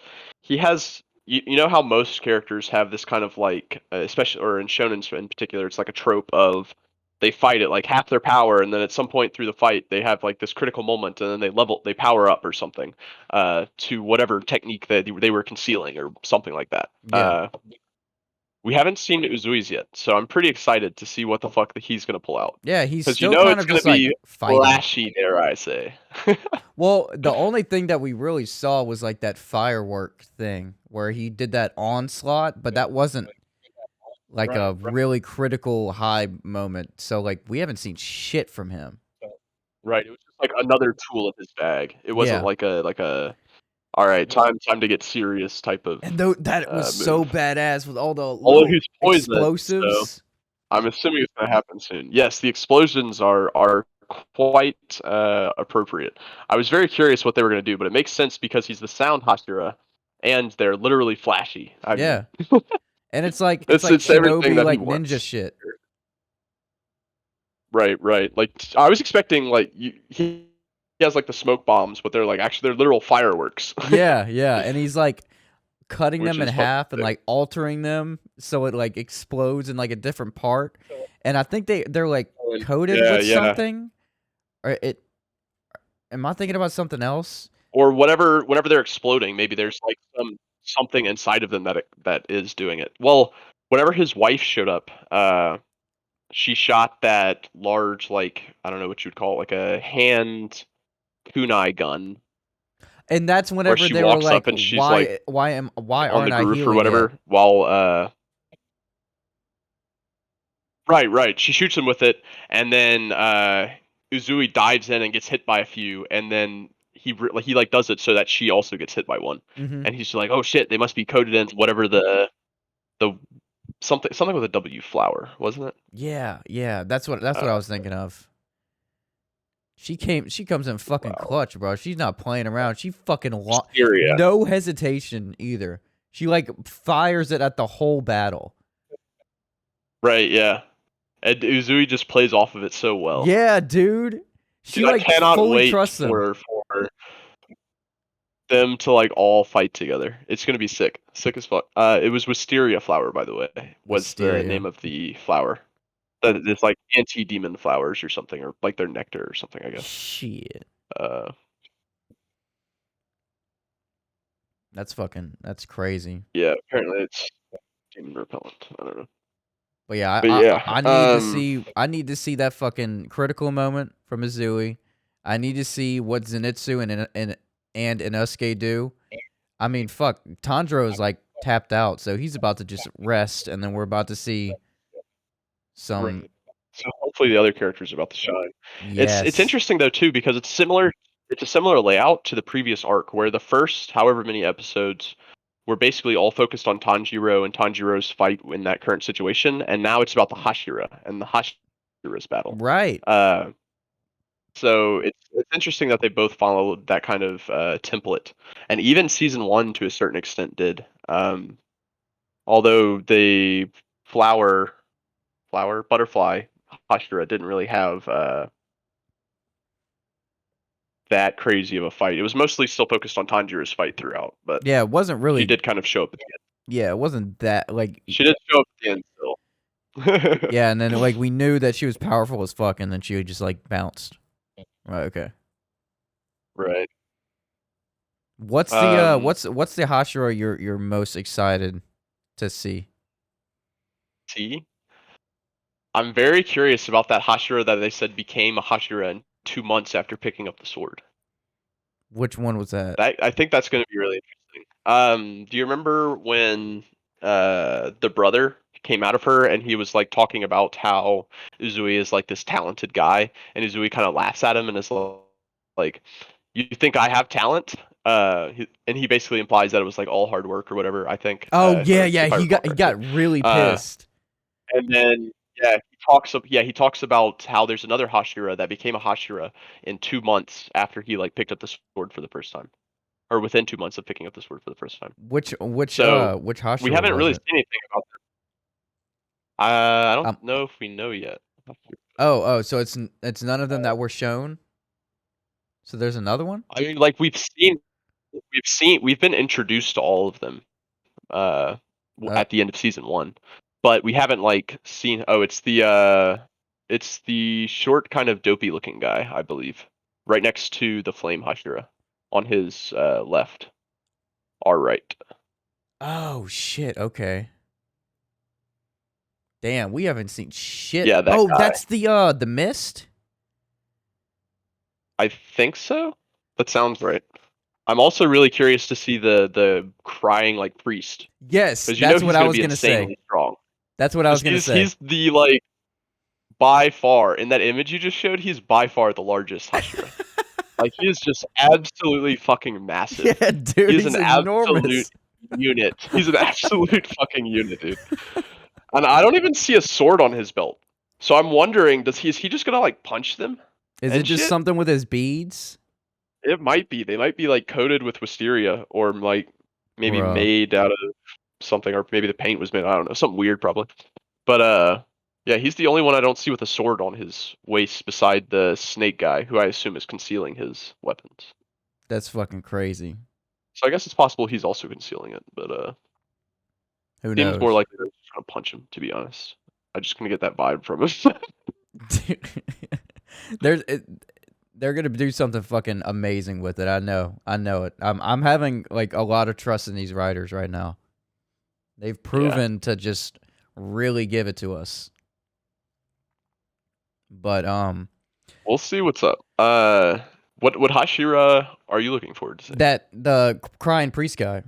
he has you know how most characters have this kind of like especially or in shonens in particular, it's like a trope of they fight at like half their power, and then at some point through the fight they have like this critical moment, and then they power up or something to whatever technique that they were concealing or something like that. Yeah. We haven't seen Uzui's yet, so I'm pretty excited to see what the fuck that he's gonna pull out. Yeah, he's Because you still know kind it's of gonna just like be fighting. flashy, dare I say. Well, the only thing that we really saw was like that firework thing where he did that onslaught, but that wasn't like a really critical high moment. So like we haven't seen shit from him. Right, it was just like another tool in his bag. It wasn't Yeah. like a all right, time to get serious type of And though that was so move. badass with all the Although little he's poisoned, so explosives. I'm assuming it's gonna happen soon. Yes, the explosions are quite appropriate. I was very curious what they were gonna do, but it makes sense because he's the sound Hashira, and they're literally flashy. I mean, Yeah. And it's like it's everything shinobi that he like ninja wants. shit. Right, right. Like I was expecting like he has like the smoke bombs, but they're like actually they're literal fireworks, Yeah, yeah. And he's like cutting which them in is fucking half and sick. like altering them so it like explodes in like a different part. And I think they're like coated Yeah, with yeah. something. Or it am I thinking about something else? Or whatever whenever they're exploding, maybe there's like something inside of them that is doing it. Well, whenever his wife showed up, she shot that large like I don't know what you'd call it, like a hand kunai gun And that's where whenever she they were walks like, up and she's like why on the aren't I roof or healing yet? whatever while right, right. She shoots him with it, and then Uzui dives in and gets hit by a few, and then he like does it so that she also gets hit by one, Mm-hmm. and he's just like, oh shit, they must be coded in whatever the something with a W flower, wasn't it? Yeah, yeah. That's what I was thinking of. She comes in fucking Wow. clutch, bro. She's not playing around. She fucking Syria. no hesitation either. She like fires it at the whole battle. Right, yeah. And Uzui just plays off of it so well. Yeah, dude. She Dude, I like cannot fully wait trusts him. for them to like all fight together. It's gonna be sick, sick as fuck. It was Wisteria flower, by the way, was the Wisteria. name of the flower. That it's like anti-demon flowers or something, or like their nectar or something, I guess. Shit. Uh, That's crazy. yeah, apparently it's demon repellent. I don't know, But yeah, but yeah, I need to see that fucking critical moment from Izui. I need to see what Zenitsu and Inosuke do. I mean, fuck, Tanjiro's like tapped out, so he's about to just rest, and then we're about to see some hopefully the other characters are about to shine. It's Yes. interesting though too because it's similar. It's a similar layout to the previous arc where the first however many episodes were basically all focused on Tanjiro and Tanjiro's fight in that current situation, and now it's about the Hashira and the Hashira's battle. Right. So it's interesting that they both followed that kind of template, and even season one to a certain extent did. Although the butterfly Hashira didn't really have that crazy of a fight. It was mostly still focused on Tanjiro's fight throughout, but Yeah, it wasn't she really. did kind of show up at the end. Yeah, it wasn't that like. She did show up at the end still. Yeah, and then like we knew that she was powerful as fuck, and then she just like bounced. Right. Okay. Right. What's the what's the Hashira you're most excited to see? I'm very curious about that Hashira that they said became a Hashira in 2 months after picking up the sword. Which one was that? I think that's going to be really interesting. Do you remember when the brother came out of her and he was like talking about how Uzui is like this talented guy, and Uzui kind of laughs at him and is like, "You think I have talent?" And he basically implies that it was like all hard work or whatever. I think. Oh if yeah, I yeah. He recall got correctly. really pissed. And then he talks about how there's another Hashira that became a Hashira in 2 months after he like picked up the sword for the first time, or within 2 months of picking up the sword for the first time. Which So Hashira we haven't was really it? seen anything about that. I don't Um, know if we know yet. Oh, so it's none of them that were shown. So there's another one. I mean, like we've been introduced to all of them uh, at the end of season one, but we haven't like seen. Oh, it's the short kind of dopey looking guy, I believe, right next to the flame Hashira, on his left, our right. Oh shit. Okay. Damn, we haven't seen shit. Yeah, that Oh, guy. that's the mist. I think so. That sounds right. I'm also really curious to see the crying like priest, Yes, because you that's know what he's I going to was be gonna say. insanely strong. That's what I was gonna say. He's the like by far in that image you just showed. He's by far the largest Hashira. Like he is just absolutely fucking massive. Yeah, dude, He is he's an enormous. absolute unit. He's an absolute fucking unit, dude. And I don't even see a sword on his belt. So I'm wondering, is he just gonna like punch them? Is And it just shit? something with his beads? It might be. They might be like coated with wisteria, or like maybe Bruh. made out of something, or maybe the paint was made. I don't know, something weird probably. But yeah, he's the only one I don't see with a sword on his waist, beside the snake guy, who I assume is concealing his weapons. That's fucking crazy. So I guess it's possible he's also concealing it, but Who seems more knows? likely they're just gonna punch him. To be honest, I'm just gonna get that vibe from him. They're gonna do something fucking amazing with it. I know it. I'm having like a lot of trust in these writers right now. They've proven to just really give it to us. But we'll see what's up. What Hashira are you looking forward to seeing? that the crying priest guy.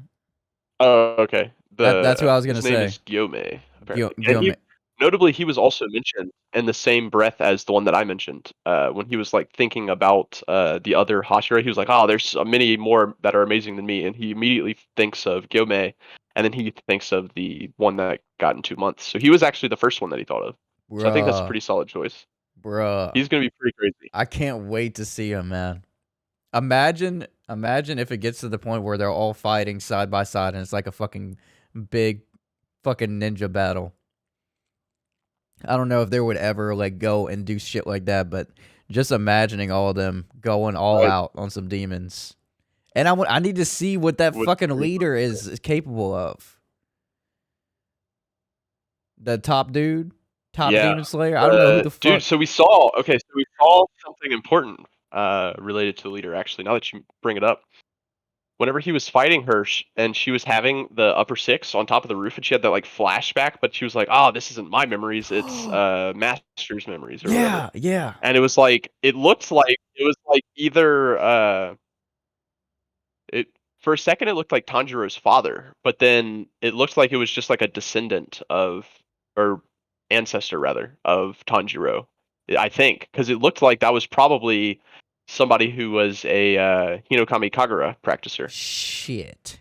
Oh, okay. That's what I was gonna His name say. is Gyome, apparently. And Guillaume. notably, he was also mentioned in the same breath as the one that I mentioned. When he was like thinking about the other Hashira, he was like, "Oh, there's many more that are amazing than me," and he immediately thinks of Gyome, and then he thinks of the one that got in 2 months. So he was actually the first one that he thought of. So I think that's a pretty solid choice. Bruh. He's gonna be pretty crazy. I can't wait to see him, man. Imagine if it gets to the point where they're all fighting side by side and it's like a fucking big fucking ninja battle. I don't know if they would ever like go and do shit like that, but just imagining all of them going all out on some demons. And I need to see what that fucking leader is capable of. The top dude, top demon slayer. I don't know who the fuck. Dude, so we saw something important related to the leader. Actually, now that you bring it up, whenever he was fighting her, and she was having the upper six on top of the roof, and she had that like flashback, but she was like, "Oh, this isn't my memories; it's Master's memories, or whatever." Yeah. And it was like it was like either it for a second it looked like Tanjiro's father, but then it looked like it was just like a descendant of, or ancestor rather, of Tanjiro. I think, because it looked like that was probably somebody who was a Hinokami Kagura practicer, Shit.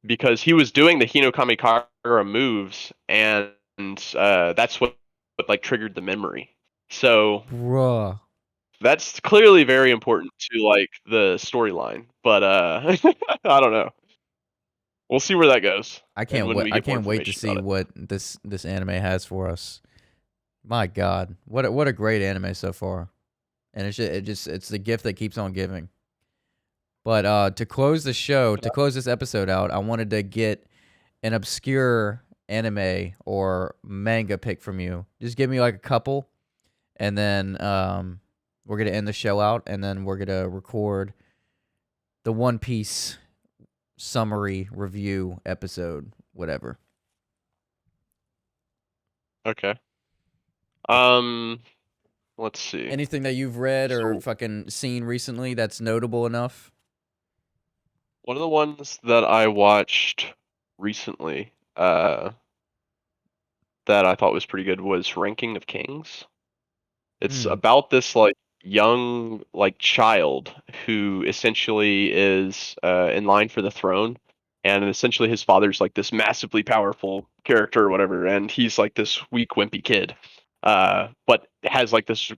because he was doing the Hinokami Kagura moves, and that's what like triggered the memory. So Bruh. that's clearly very important to like the storyline. But I don't know. We'll see where that goes, I and can't when wait. we I get more can't wait to information see about it. what this anime has for us. My God, what a great anime so far, and it's the gift that keeps on giving. But to close the show, to close this episode out, I wanted to get an obscure anime or manga pick from you. Just give me like a couple, and then we're gonna end the show out, and then we're gonna record the One Piece summary review episode, whatever. Okay. Um, let's see. Anything that you've read or So fucking seen recently that's notable enough? one of the ones that I watched recently, that I thought was pretty good was Ranking of Kings. It's Hmm. about this like young like child who essentially is in line for the throne, and essentially his father's like this massively powerful character or whatever, and he's like this weak wimpy kid, but has like this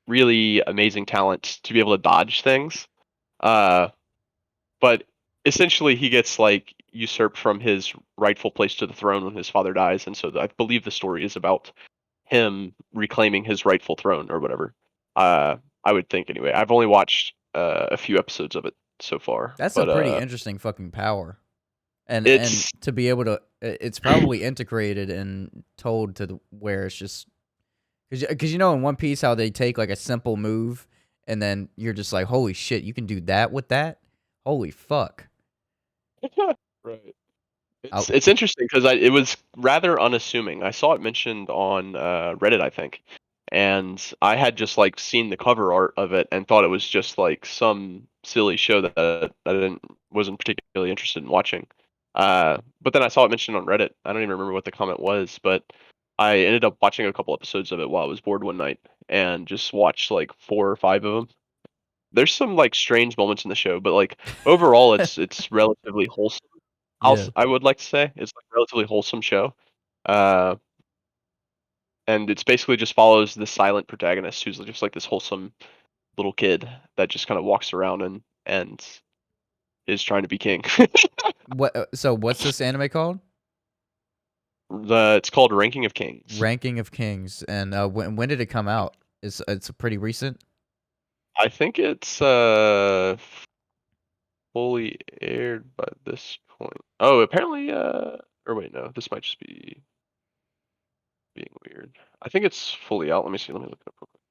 really amazing talent to be able to dodge things. Uh, but essentially he gets like usurped from his rightful place to the throne when his father dies, and so I believe the story is about him reclaiming his rightful throne or whatever. I would think anyway. I've only watched a few episodes of it so far, That's a but pretty interesting fucking power. And it's to be able to it's probably integrated and told to the, where it's just cuz you know in One Piece how they take like a simple move and then you're just like holy shit, you can do that with that? Holy fuck. right. I, It's interesting because it was rather unassuming. I saw it mentioned on Reddit, I think, and I had just like seen the cover art of it and thought it was just like some silly show that I didn't wasn't particularly interested in watching. But then I saw it mentioned on Reddit. I don't even remember what the comment was, but I ended up watching a couple episodes of it while I was bored one night and just watched like 4 or 5 of them. There's some like strange moments in the show, but like overall, it's relatively wholesome. yeah. I would like to say it's like a relatively wholesome show, uh, and it's basically just follows the silent protagonist who's just like this wholesome little kid that just kind of walks around and is trying to be king. What so what's this anime called? It's called Ranking of Kings. Ranking of Kings and when did it come out? It's pretty recent. I think it's fully aired by this point. Oh, apparently or wait, no, this might just be being weird. I think it's fully out. Let me see. Let me look it up real quick.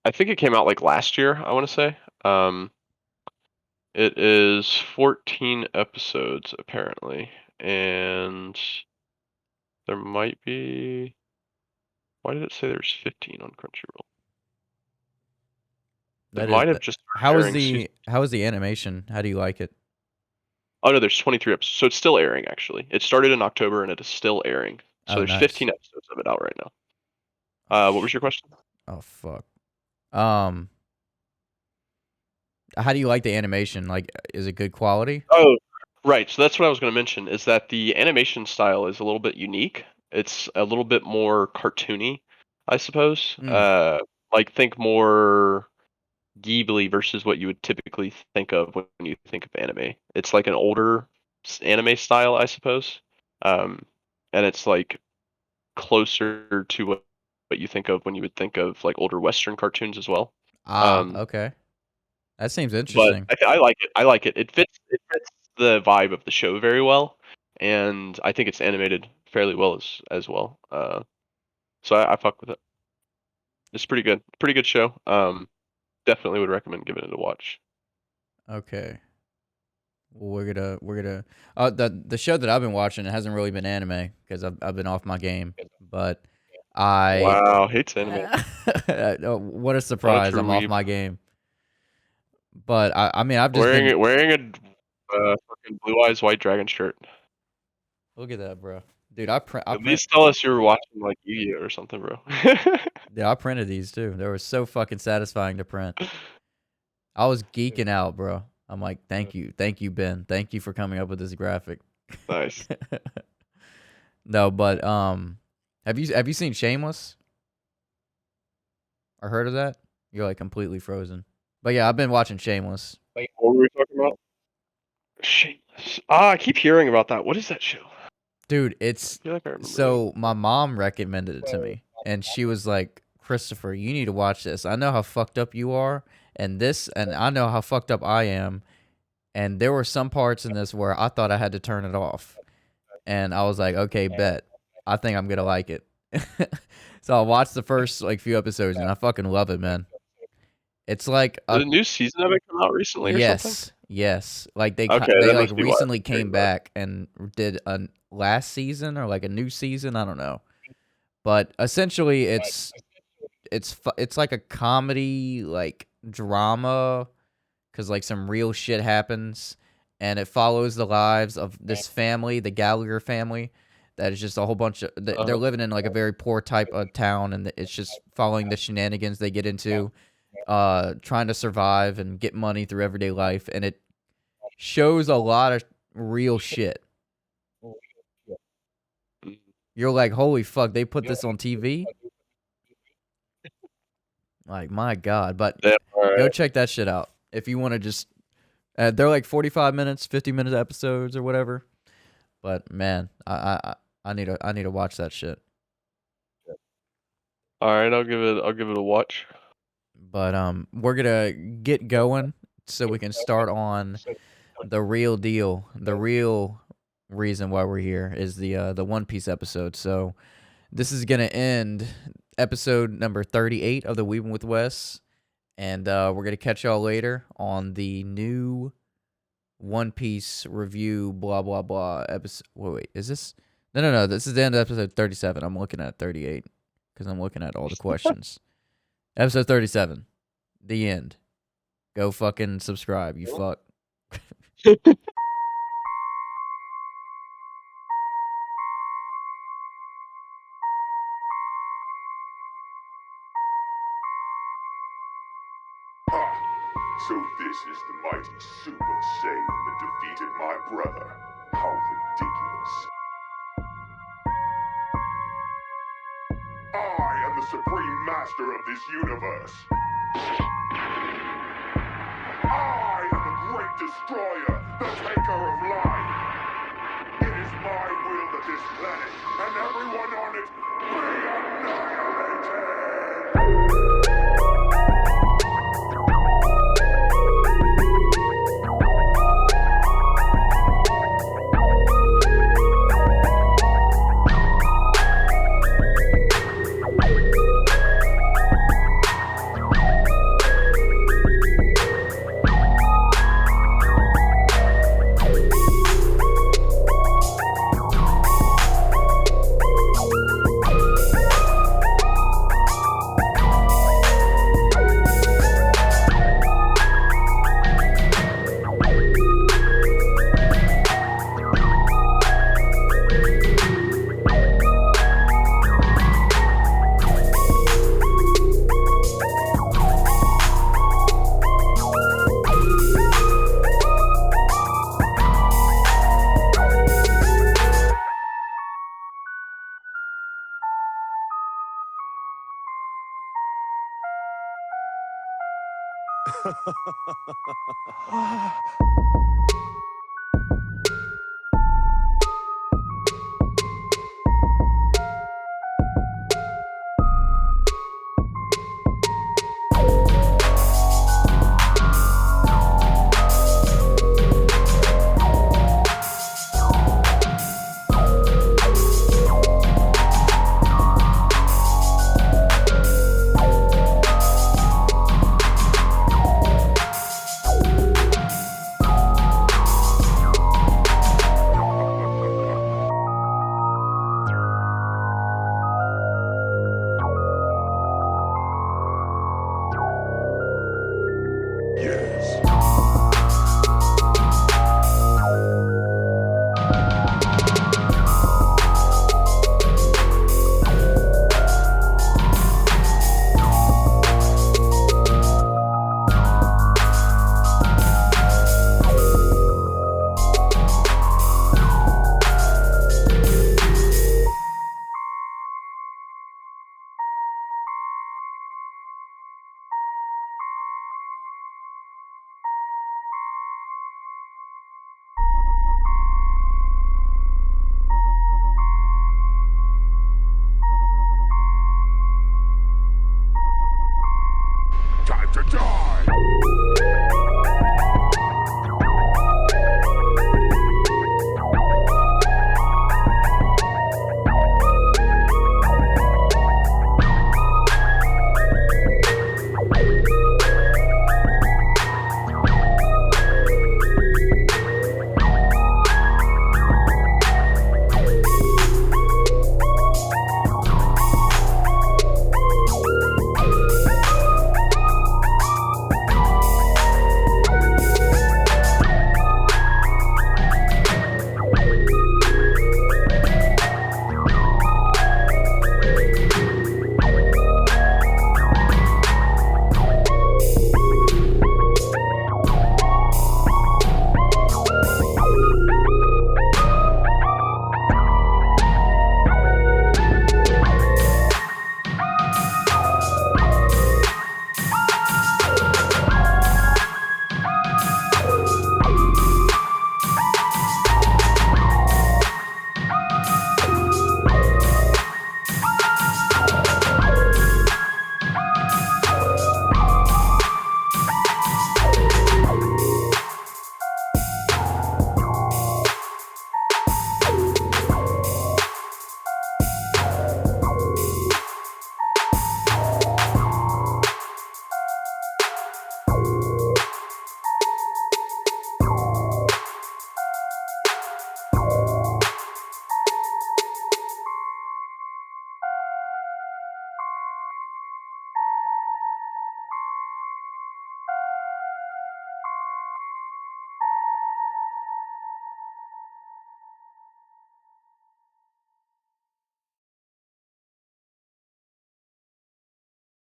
I think it came out like last year, I want to say. It is 14 episodes apparently, and there might be. Why did it say there's 15 on Crunchyroll? It That is might have just how started is airing season. the animation? How do you like it? Oh no, there's 23 episodes, so it's still airing actually. It started in October and it is still airing. So Oh, there's nice. 15 episodes of it out right now. Oh, What was your question? oh fuck. Um, how do you like the animation? Like, is it good quality? Oh, right. So that's what I was going to mention is that the animation style is a little bit unique. It's a little bit more cartoony, I suppose. Hmm. Like think more Ghibli versus what you would typically think of when you think of anime. It's like an older anime style, I suppose. Um, and it's like closer to what you think of when you would think of like older Western cartoons as well. Ah, Um, okay. That seems but interesting. I like it. I like it. It fits the vibe of the show very well, and I think it's animated fairly well as well. So I fuck with it. It's pretty good. Pretty good show. Definitely would recommend giving it a watch. Okay. Well, we're gonna the show that I've been watching it hasn't really been anime because I've been off my game, but I Wow, hates anime. oh, what a What a surprise! true I'm off weeb. my game, but I mean I've just Wearing been it, wearing a fucking blue eyes white dragon shirt. look at that, bro. Dude, At least tell us you were watching like Yu-Gi-Oh or something, bro. Dude, I printed these too. They were so fucking satisfying to print. I was geeking out, bro. I'm like, thank you, Ben. Thank you for coming up with this graphic. Nice. No, but have you seen Shameless or heard of that? You're like completely frozen. But yeah, I've been watching Shameless. Like, what were we talking about? Shameless. Ah, I keep hearing about that. What is that show? Dude, I feel like I remember. so my mom recommended it to me, and she was like, "Christopher, you need to watch this. I know how fucked up you are, and I know how fucked up I am, and there were some parts in this where I thought I had to turn it off, and I was like, okay, bet. I think I'm gonna like it." So I watched the first like few episodes, and I fucking love it, man. It's like Did a new season of it come out recently or something? yes. Like they Okay, they that like must be why recently I'm hearing came about it. back and did a last season or like a new season. I don't know, but essentially it's like a comedy like drama because like some real shit happens, and it follows the lives of this family, the Gallagher family. That is just a whole bunch of they're living in like a very poor type of town, and it's just following the shenanigans they get into trying to survive and get money through everyday life, and it shows a lot of real shit. Mm. You're like, holy fuck, they put this on TV? Like, my god. But Damn, all go right. check that shit out if you want to just they're like 45 minutes, 50-minute episodes or whatever. But man, I need to watch that shit. All right, I'll give it a watch. But we're gonna get going so we can start on the real deal. The real reason why we're here is the One Piece episode. So this is gonna end episode number 38 of the Weebing with Wes, and we're gonna catch y'all later on the new One Piece review. Blah blah blah. Episode. Wait, is this? No. This is the end of episode 37. I'm looking at 38 because I'm looking at all the questions. Episode 37. The end. Go fucking subscribe, you fuck. Ha! So this is the mighty Super Saiyan that defeated my brother. How ridiculous. I am the supreme master of this universe. I am the great destroyer, the taker of life. It is my will that this planet and everyone on it be annihilated.